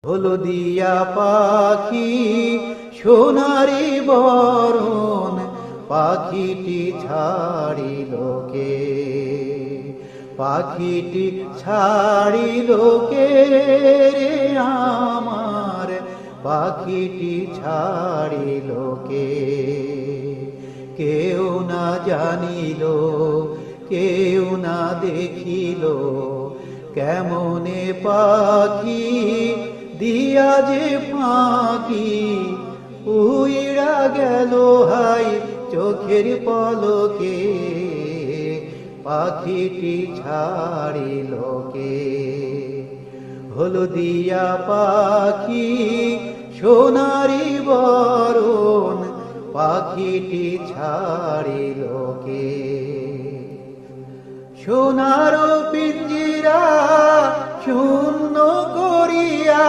হলদিয়া পাখি সোনারি বরণ পাখিটি ছাড়িল কে, পাখিটি ছাড়িল কে রে আমার, পাখিটি ছাড়িল কে। কেউ না জানিল, কেউ না দেখিল, কেমনে পাখি দিয়া যে ফাঁকি উইরা গেল হাই চোখের পলকে, পাখিটি ছাড়িল কে। হলদিয়া পাখি সোনারি বরণ পাখিটি ছাড়িল কে। সোনার পিঞ্জিরা শূন্য করিয়া